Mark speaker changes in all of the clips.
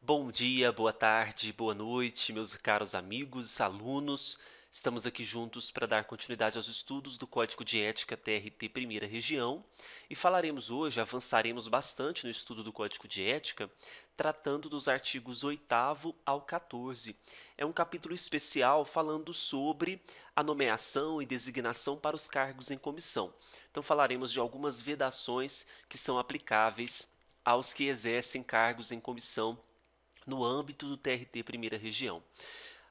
Speaker 1: Bom dia, boa tarde, boa noite, meus caros amigos, alunos. Estamos aqui juntos para dar continuidade aos estudos do Código de Ética TRT Primeira Região e avançaremos bastante no estudo do Código de Ética, tratando dos artigos 8º ao 14. É um capítulo especial falando sobre a nomeação e designação para os cargos em comissão. Então falaremos de algumas vedações que são aplicáveis aos que exercem cargos em comissão no âmbito do TRT Primeira Região.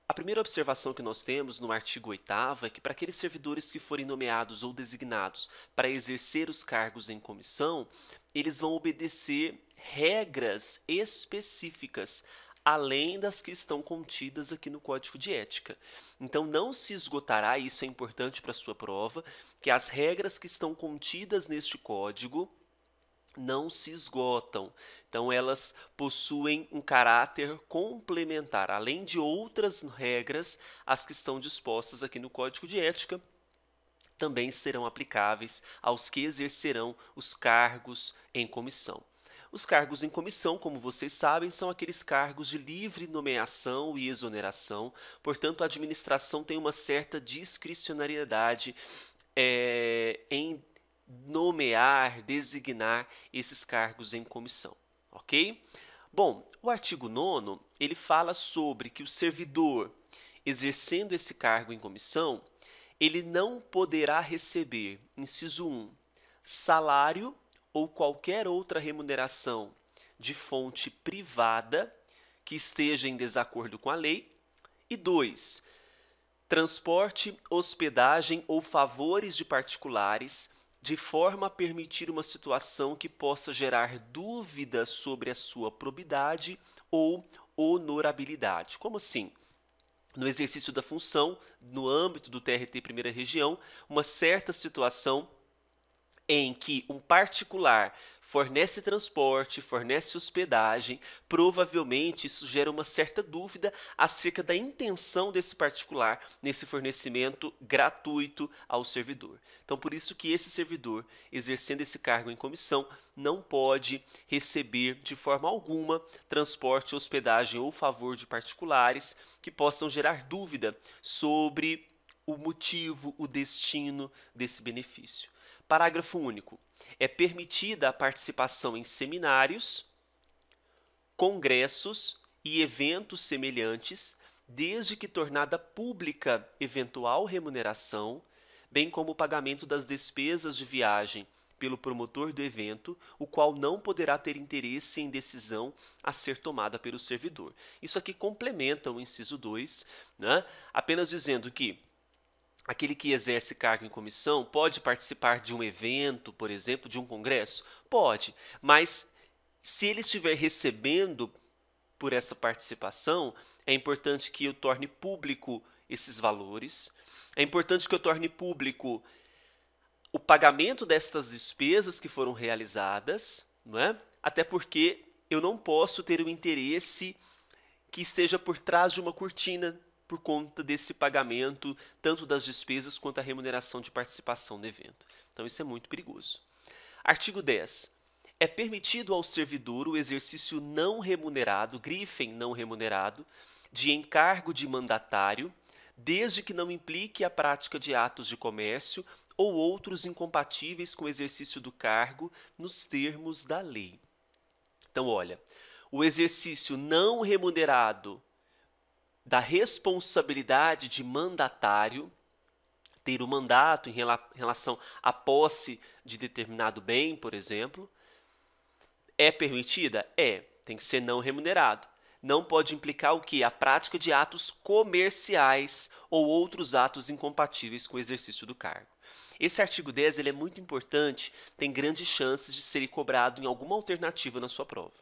Speaker 1: A primeira observação que nós temos no artigo 8º é que para aqueles servidores que forem nomeados ou designados para exercer os cargos em comissão, eles vão obedecer regras específicas, além das que estão contidas aqui no Código de Ética. Então não se esgotará, isso é importante para a sua prova, que as regras que estão contidas neste código não se esgotam. Então, elas possuem um caráter complementar, além de outras regras, as que estão dispostas aqui no Código de Ética também serão aplicáveis aos que exercerão os cargos em comissão. Os cargos em comissão, como vocês sabem, são aqueles cargos de livre nomeação e exoneração, portanto, a administração tem uma certa discricionariedade em nomear, designar esses cargos em comissão, ok? Bom, o artigo 9º, ele fala sobre que o servidor, exercendo esse cargo em comissão, ele não poderá receber, inciso 1, salário ou qualquer outra remuneração de fonte privada que esteja em desacordo com a lei, e 2, transporte, hospedagem ou favores de particulares de forma a permitir uma situação que possa gerar dúvidas sobre a sua probidade ou honorabilidade. Como assim? No exercício da função, no âmbito do TRT Primeira Região, uma certa situação em que um particular fornece transporte, fornece hospedagem, provavelmente isso gera uma certa dúvida acerca da intenção desse particular nesse fornecimento gratuito ao servidor. Então, por isso que esse servidor, exercendo esse cargo em comissão, não pode receber de forma alguma transporte, hospedagem ou favor de particulares que possam gerar dúvida sobre o motivo, o destino desse benefício. Parágrafo único. É permitida a participação em seminários, congressos e eventos semelhantes, desde que tornada pública eventual remuneração, bem como o pagamento das despesas de viagem pelo promotor do evento, o qual não poderá ter interesse em decisão a ser tomada pelo servidor. Isso aqui complementa o inciso 2, né? Apenas dizendo que aquele que exerce cargo em comissão pode participar de um evento, por exemplo, de um congresso? Pode, mas se ele estiver recebendo por essa participação, é importante que eu torne público esses valores, é importante que eu torne público o pagamento destas despesas que foram realizadas, não é? Até porque eu não posso ter um interesse que esteja por trás de uma cortina por conta desse pagamento, tanto das despesas quanto a remuneração de participação no evento. Então, isso é muito perigoso. Artigo 10. É permitido ao servidor o exercício não remunerado, grifem não remunerado, de encargo de mandatário, desde que não implique a prática de atos de comércio ou outros incompatíveis com o exercício do cargo nos termos da lei. Então, olha, o exercício não remunerado da responsabilidade de mandatário, ter o mandato em relação à posse de determinado bem, por exemplo, é permitida? É, tem que ser não remunerado. Não pode implicar o quê? A prática de atos comerciais ou outros atos incompatíveis com o exercício do cargo. Esse artigo 10 ele é muito importante, tem grandes chances de ser cobrado em alguma alternativa na sua prova.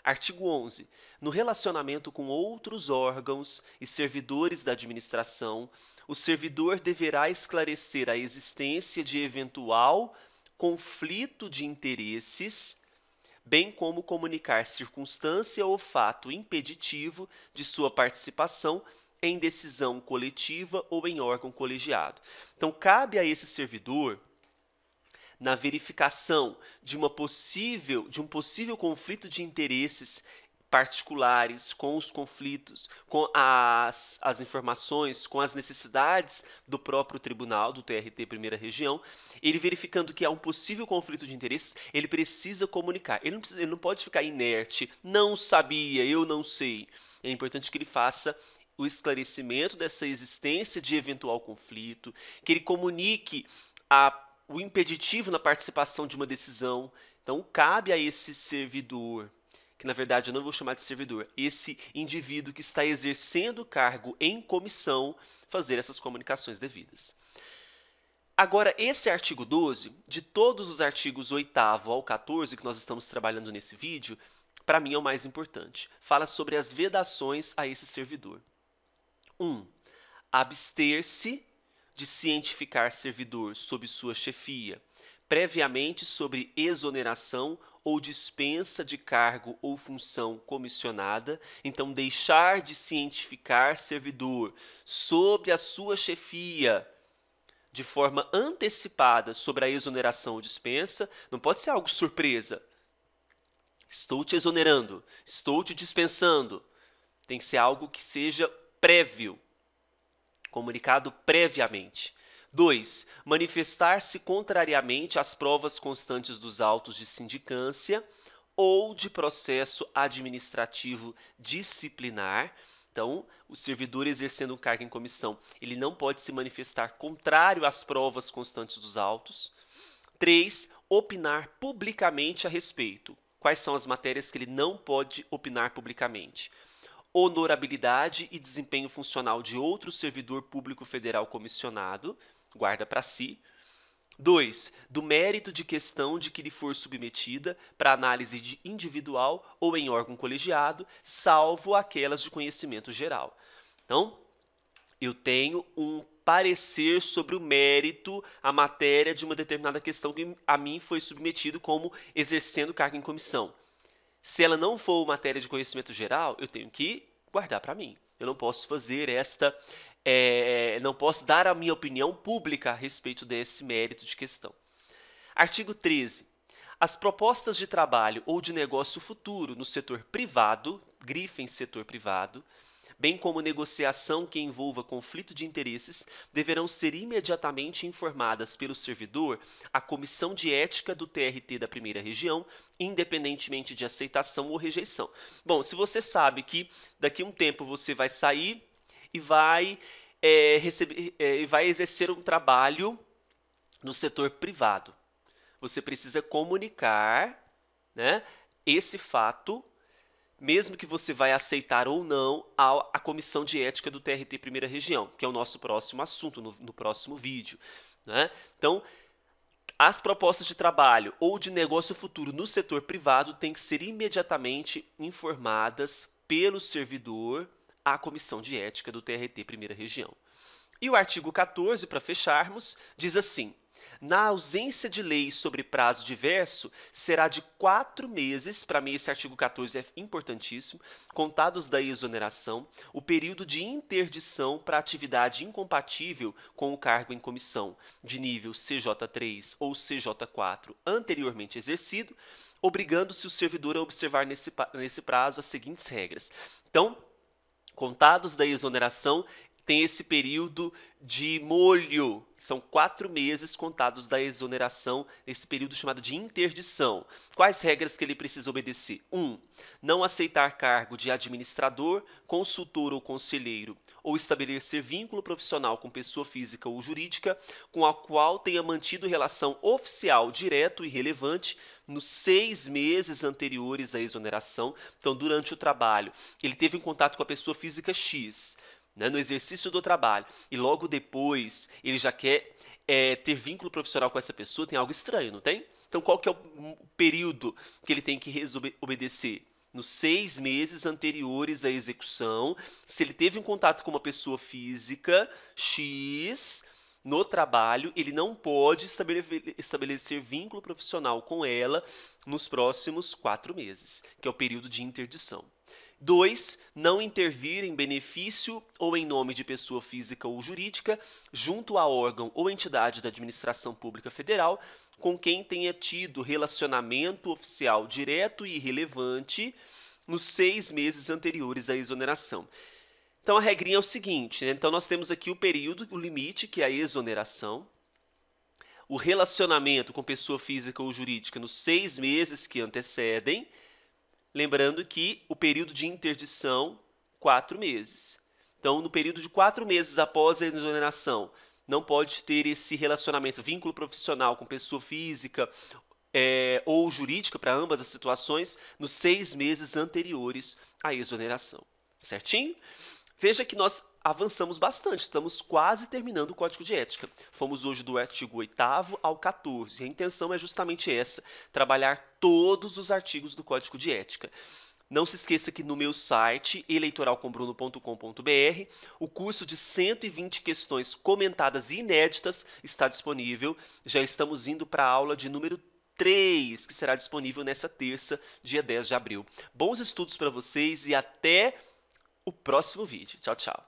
Speaker 1: Artigo 11. No relacionamento com outros órgãos e servidores da administração, o servidor deverá esclarecer a existência de eventual conflito de interesses, bem como comunicar circunstância ou fato impeditivo de sua participação em decisão coletiva ou em órgão colegiado. Então, cabe a esse servidor, na verificação de um possível conflito de interesses particulares, com os conflitos, com as informações, com as necessidades do próprio tribunal, do TRT Primeira Região, ele verificando que há um possível conflito de interesses, ele precisa comunicar. Ele não pode ficar inerte, não sabia, eu não sei. É importante que ele faça o esclarecimento dessa existência de eventual conflito, que ele comunique o impeditivo na participação de uma decisão. Então, cabe a esse servidor, que na verdade eu não vou chamar de servidor, esse indivíduo que está exercendo o cargo em comissão, fazer essas comunicações devidas. Agora, esse artigo 12, de todos os artigos 8º ao 14 que nós estamos trabalhando nesse vídeo, para mim é o mais importante. Fala sobre as vedações a esse servidor. 1. Abster-se de cientificar servidor sob sua chefia, previamente sobre exoneração ou dispensa de cargo ou função comissionada, então deixar de cientificar servidor sobre a sua chefia de forma antecipada sobre a exoneração ou dispensa, não pode ser algo surpresa. Estou te exonerando, estou te dispensando. Tem que ser algo que seja prévio, comunicado previamente. 2. Manifestar-se contrariamente às provas constantes dos autos de sindicância ou de processo administrativo disciplinar. Então, o servidor exercendo um cargo em comissão, ele não pode se manifestar contrário às provas constantes dos autos. 3. Opinar publicamente a respeito. Quais são as matérias que ele não pode opinar publicamente? Honorabilidade e desempenho funcional de outro servidor público federal comissionado, guarda para si. 2. Do mérito de questão de que lhe for submetida para análise individual ou em órgão colegiado, salvo aquelas de conhecimento geral. Então, eu tenho um parecer sobre o mérito, a matéria de uma determinada questão que a mim foi submetido como exercendo cargo em comissão. Se ela não for matéria de conhecimento geral, eu tenho que guardar para mim. Eu não posso fazer não posso dar a minha opinião pública a respeito desse mérito de questão. Artigo 13. As propostas de trabalho ou de negócio futuro no setor privado, grifem setor privado, bem como negociação que envolva conflito de interesses, deverão ser imediatamente informadas pelo servidor à Comissão de Ética do TRT da Primeira Região, independentemente de aceitação ou rejeição. Bom, se você sabe que daqui a um tempo você vai sair e vai exercer um trabalho no setor privado, você precisa comunicar, né, esse fato, mesmo que você vai aceitar ou não, à Comissão de Ética do TRT Primeira Região, que é o nosso próximo assunto, no próximo vídeo, né? Então, as propostas de trabalho ou de negócio futuro no setor privado têm que ser imediatamente informadas pelo servidor à Comissão de Ética do TRT Primeira Região. E o artigo 14, para fecharmos, diz assim: na ausência de lei sobre prazo diverso, será de 4 meses, para mim esse artigo 14 é importantíssimo, contados da exoneração, o período de interdição para atividade incompatível com o cargo em comissão, de nível CJ3 ou CJ4 anteriormente exercido, obrigando-se o servidor a observar nesse prazo as seguintes regras. Então, contados da exoneração, tem esse período de molho, são 4 meses contados da exoneração, esse período chamado de interdição. Quais regras que ele precisa obedecer? 1. Não aceitar cargo de administrador, consultor ou conselheiro, ou estabelecer vínculo profissional com pessoa física ou jurídica com a qual tenha mantido relação oficial direto e relevante nos 6 meses anteriores à exoneração. Então, durante o trabalho, ele teve um contato com a pessoa física X, no exercício do trabalho, e logo depois ele já quer ter vínculo profissional com essa pessoa, tem algo estranho, não tem? Então, qual que é o período que ele tem que obedecer? Nos 6 meses anteriores à execução, se ele teve um contato com uma pessoa física X no trabalho, ele não pode estabelecer vínculo profissional com ela nos próximos 4 meses, que é o período de interdição. 2. Não intervir em benefício ou em nome de pessoa física ou jurídica junto a órgão ou entidade da administração pública federal com quem tenha tido relacionamento oficial direto e relevante nos 6 meses anteriores à exoneração. Então, a regrinha é o seguinte, né? Então, nós temos aqui o período, o limite, que é a exoneração, o relacionamento com pessoa física ou jurídica nos 6 meses que antecedem, lembrando que o período de interdição, 4 meses. Então, no período de 4 meses após a exoneração, não pode ter esse relacionamento, vínculo profissional com pessoa física ou jurídica, para ambas as situações, nos 6 meses anteriores à exoneração. Certinho? Veja que nós avançamos bastante, estamos quase terminando o Código de Ética. Fomos hoje do artigo 8º ao 14. A intenção é justamente essa, trabalhar todos os artigos do Código de Ética. Não se esqueça que no meu site, eleitoralcombruno.com.br, o curso de 120 questões comentadas e inéditas está disponível. Já estamos indo para a aula de número 3, que será disponível nessa terça, dia 10 de abril. Bons estudos para vocês e até o próximo vídeo. Tchau, tchau.